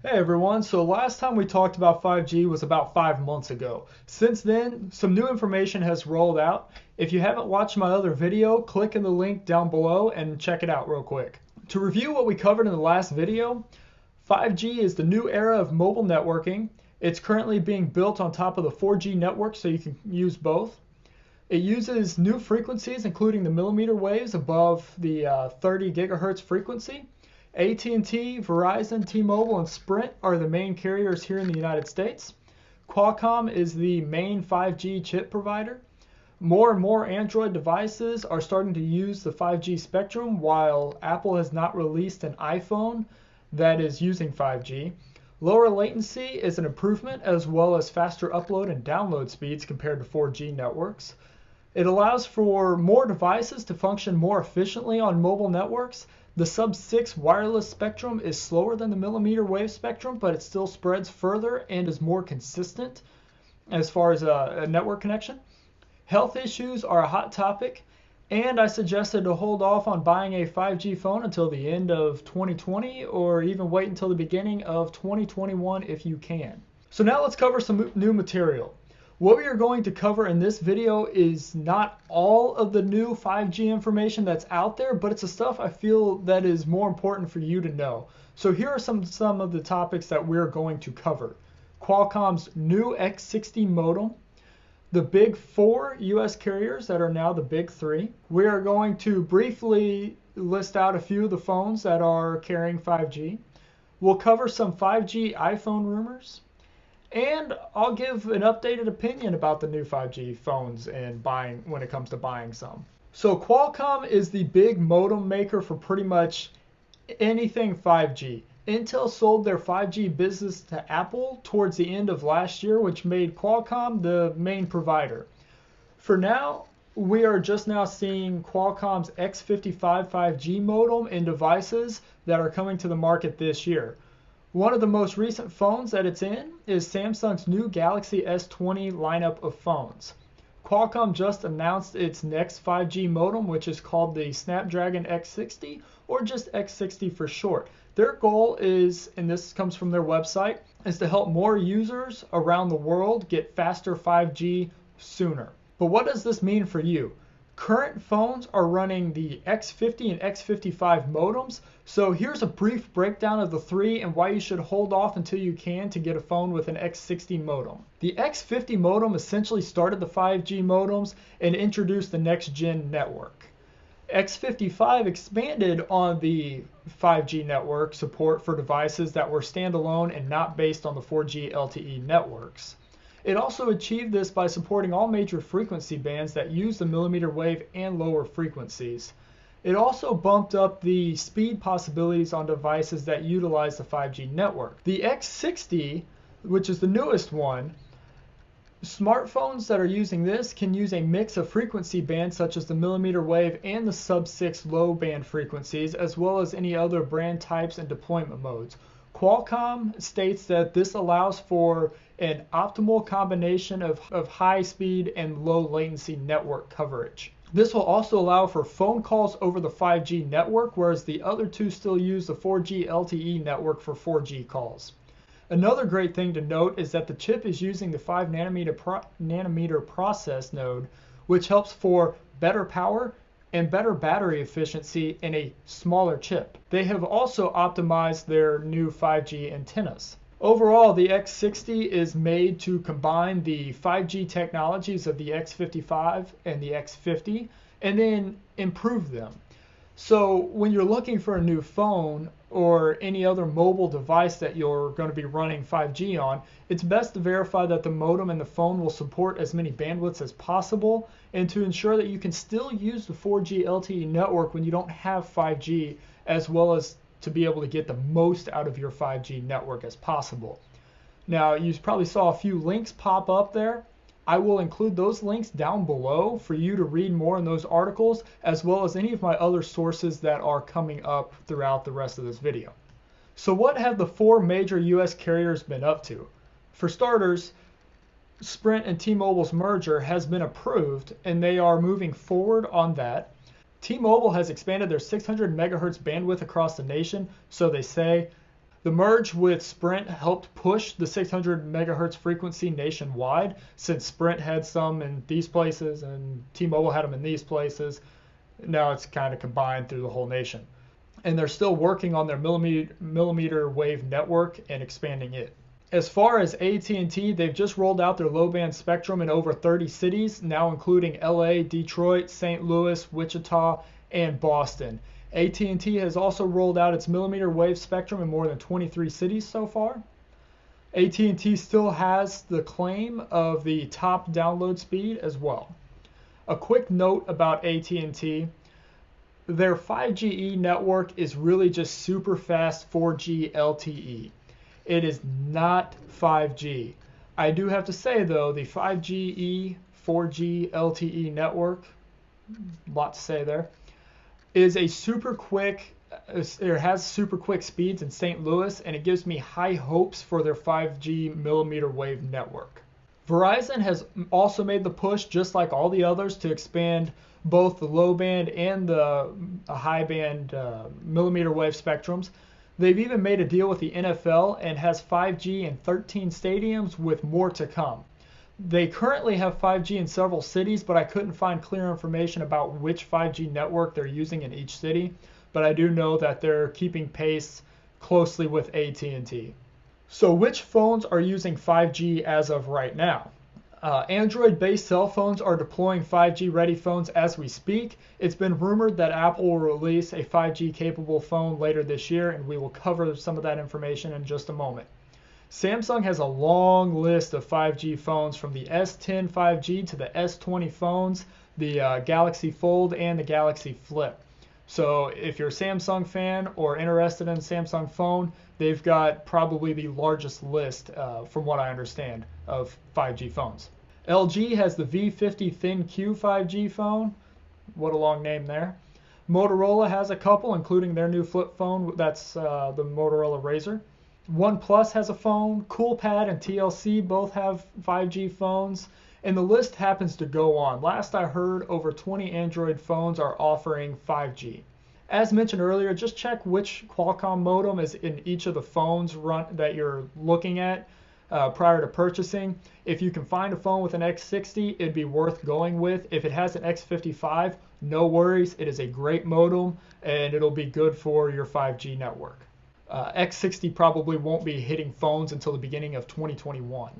Hey everyone, so last time we talked about 5G was about 5 months ago. Since then, some new information has rolled out. If you haven't watched my other video, click in the link down below and check it out real quick. To review what we covered in the last video, 5G is the new era of mobile networking. It's currently being built on top of the 4G network so you can use both. It uses new frequencies, including the millimeter waves above the 30 gigahertz frequency. at&t, Verizon, T-Mobile, and Sprint are the main carriers here in the United States. Qualcomm is the main 5G chip provider. More and more Android devices are starting to use the 5G spectrum, while Apple has not released an iPhone that is using 5G. Lower latency is an improvement, as well as faster upload and download speeds compared to 4G networks. It allows for more devices to function more efficiently on mobile networks. The sub-6 wireless spectrum is slower than the millimeter wave spectrum, but it still spreads further and is more consistent as far as a network connection. Health issues are a hot topic, and I suggested to hold off on buying a 5G phone until the end of 2020 or even wait until the beginning of 2021 if you can. So now let's cover some new material. What we are going to cover in this video is not all of the new 5G information that's out there, but it's the stuff I feel that is more important for you to know. So here are some of the topics that we're going to cover. Qualcomm's new X60 modem, the big 4 US carriers that are now the big 3. We are going to briefly list out a few of the phones that are carrying 5G. We'll cover some 5G iPhone rumors. And I'll give an updated opinion about the new 5G phones and buying when it comes to buying some. So Qualcomm is the big modem maker for pretty much anything 5G. Intel sold their 5G business to Apple towards the end of last year, which made Qualcomm the main provider. For now, we are just now seeing Qualcomm's X55 5G modem in devices that are coming to the market this year. One of the most recent phones that it's in is Samsung's new Galaxy S20 lineup of phones. Qualcomm just announced its next 5G modem, which is called the Snapdragon X60, or just X60 for short. Their goal is, and this comes from their website, is to help more users around the world get faster 5G sooner. But what does this mean for you? Current phones are running the X50 and X55 modems, so here's a brief breakdown of the three and why you should hold off until you can to get a phone with an X60 modem. The X50 modem essentially started the 5G modems and introduced the next gen network. X55 expanded on the 5G network support for devices that were standalone and not based on the 4G LTE networks. It also achieved this by supporting all major frequency bands that use the millimeter wave and lower frequencies. It also bumped up the speed possibilities on devices that utilize the 5G network. The X60, which is the newest one, smartphones that are using this can use a mix of frequency bands such as the millimeter wave and the sub-6 low band frequencies, as well as any other brand types and deployment modes. Qualcomm states that this allows for an optimal combination of high speed and low latency network coverage. This will also allow for phone calls over the 5G network, whereas the other two still use the 4G LTE network for 4G calls. Another great thing to note is that the chip is using the 5 nanometer process node, which helps for better power and better battery efficiency in a smaller chip. They have also optimized their new 5G antennas. Overall, the X60 is made to combine the 5G technologies of the X55 and the X50 and then improve them. So when you're looking for a new phone or any other mobile device that you're going to be running 5G on, it's best to verify that the modem and the phone will support as many bandwidths as possible, and to ensure that you can still use the 4G LTE network when you don't have 5G, as well as to be able to get the most out of your 5G network as possible. Now, you probably saw a few links pop up there. I will include those links down below for you to read more in those articles, as well as any of my other sources that are coming up throughout the rest of this video. So what have the 4 major US carriers been up to? For starters, Sprint and T-Mobile's merger has been approved, and they are moving forward on that. T-Mobile has expanded their 600 megahertz bandwidth across the nation, so they say. The merge with Sprint helped push the 600 megahertz frequency nationwide, since Sprint had some in these places and T-Mobile had them in these places. Now it's kind of combined through the whole nation. And they're still working on their millimeter wave network and expanding it. As far as AT&T, they've just rolled out their low-band spectrum in over 30 cities, now including LA, Detroit, St. Louis, Wichita, and Boston. AT&T has also rolled out its millimeter wave spectrum in more than 23 cities so far. AT&T still has the claim of the top download speed as well. A quick note about AT&T. Their 5GE network is really just super fast 4G LTE. It is not 5G. I do have to say though, the 5GE 4G LTE network, a lot to say there, is a super quick, it has super quick speeds in St. Louis, and it gives me high hopes for their 5G millimeter wave network. Verizon has also made the push, just like all the others, to expand both the low band and the high band millimeter wave spectrums. They've even made a deal with the NFL and has 5G in 13 stadiums, with more to come. They currently have 5G in several cities, but I couldn't find clear information about which 5G network they're using in each city. But I do know that they're keeping pace closely with AT&T. So which phones are using 5G as of right now? Android-based cell phones are deploying 5G-ready phones as we speak. It's been rumored that Apple will release a 5G-capable phone later this year, and we will cover some of that information in just a moment. Samsung has a long list of 5G phones, from the S10 5G to the S20 phones, the Galaxy Fold, and the Galaxy Flip. So if you're a Samsung fan or interested in a Samsung phone, they've got probably the largest list, from what I understand, of 5G phones. LG has the V50 ThinQ 5G phone. What a long name there. Motorola has a couple, including their new flip phone. That's the Motorola Razr. OnePlus has a phone. CoolPad and TLC both have 5G phones. And the list happens to go on. Last I heard, over 20 Android phones are offering 5G. As mentioned earlier, just check which Qualcomm modem is in each of the phones that you're looking at prior to purchasing. If you can find a phone with an X60, it'd be worth going with. If it has an X55, no worries. It is a great modem, and it'll be good for your 5G network. X60 probably won't be hitting phones until the beginning of 2021.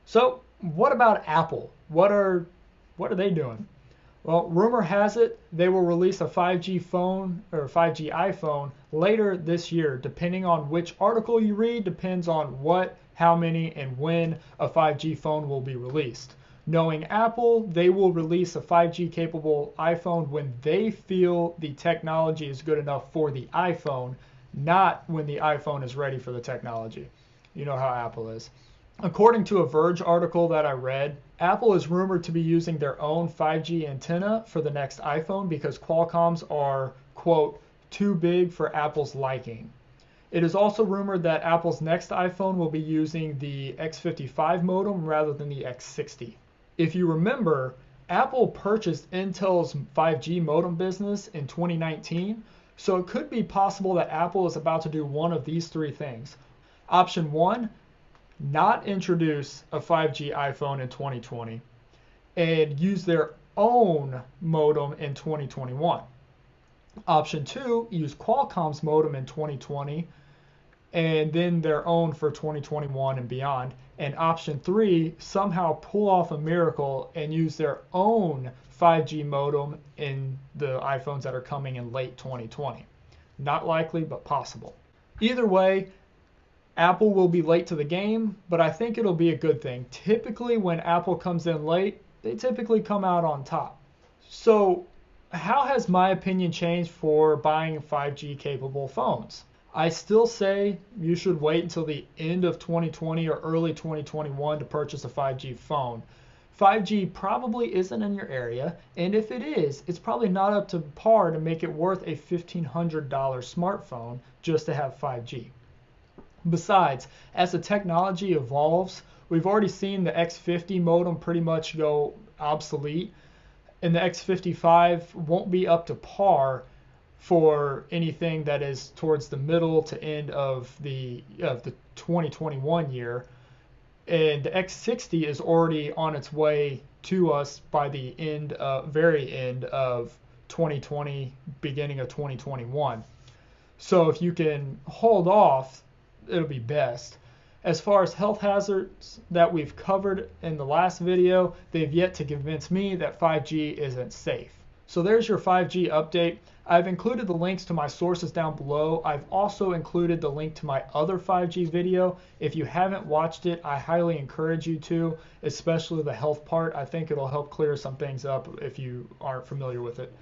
So what about Apple? What are they doing? Well, rumor has it they will release a 5G phone or 5G iPhone later this year. Depending on which article you read, depends on what, how many, and when a 5G phone will be released. Knowing Apple, they will release a 5G capable iPhone when they feel the technology is good enough for the iPhone, not when the iPhone is ready for the technology. You know how Apple is. According to a Verge article that I read, Apple is rumored to be using their own 5G antenna for the next iPhone because Qualcomm's are, quote, too big for Apple's liking. It is also rumored that Apple's next iPhone will be using the X55 modem rather than the X60. If you remember, Apple purchased Intel's 5G modem business in 2019, so it could be possible that Apple is about to do one of these three things. Option 1, not introduce a 5G iPhone in 2020 and use their own modem in 2021. Option 2, use Qualcomm's modem in 2020 and then their own for 2021 and beyond. And option 3, somehow pull off a miracle and use their own 5G modem in the iPhones that are coming in late 2020. Not likely, but possible. Either way, Apple will be late to the game, but I think it'll be a good thing. Typically, when Apple comes in late, they typically come out on top. So, how has my opinion changed for buying 5G capable phones? I still say you should wait until the end of 2020 or early 2021 to purchase a 5G phone. 5G probably isn't in your area, and if it is, it's probably not up to par to make it worth a $1,500 smartphone just to have 5G. Besides, as the technology evolves, we've already seen the X50 modem pretty much go obsolete, and the X55 won't be up to par for anything that is towards the middle to end of the 2021 year. And the X60 is already on its way to us by the very end of 2020, beginning of 2021. So if you can hold off, it'll be best. As far as health hazards that we've covered in the last video, they've yet to convince me that 5G isn't safe. So there's your 5G update. I've included the links to my sources down below. I've also included the link to my other 5G video. If you haven't watched it, I highly encourage you to, especially the health part. I think it'll help clear some things up if you aren't familiar with it.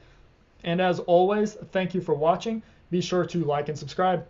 And as always, thank you for watching. Be sure to like and subscribe.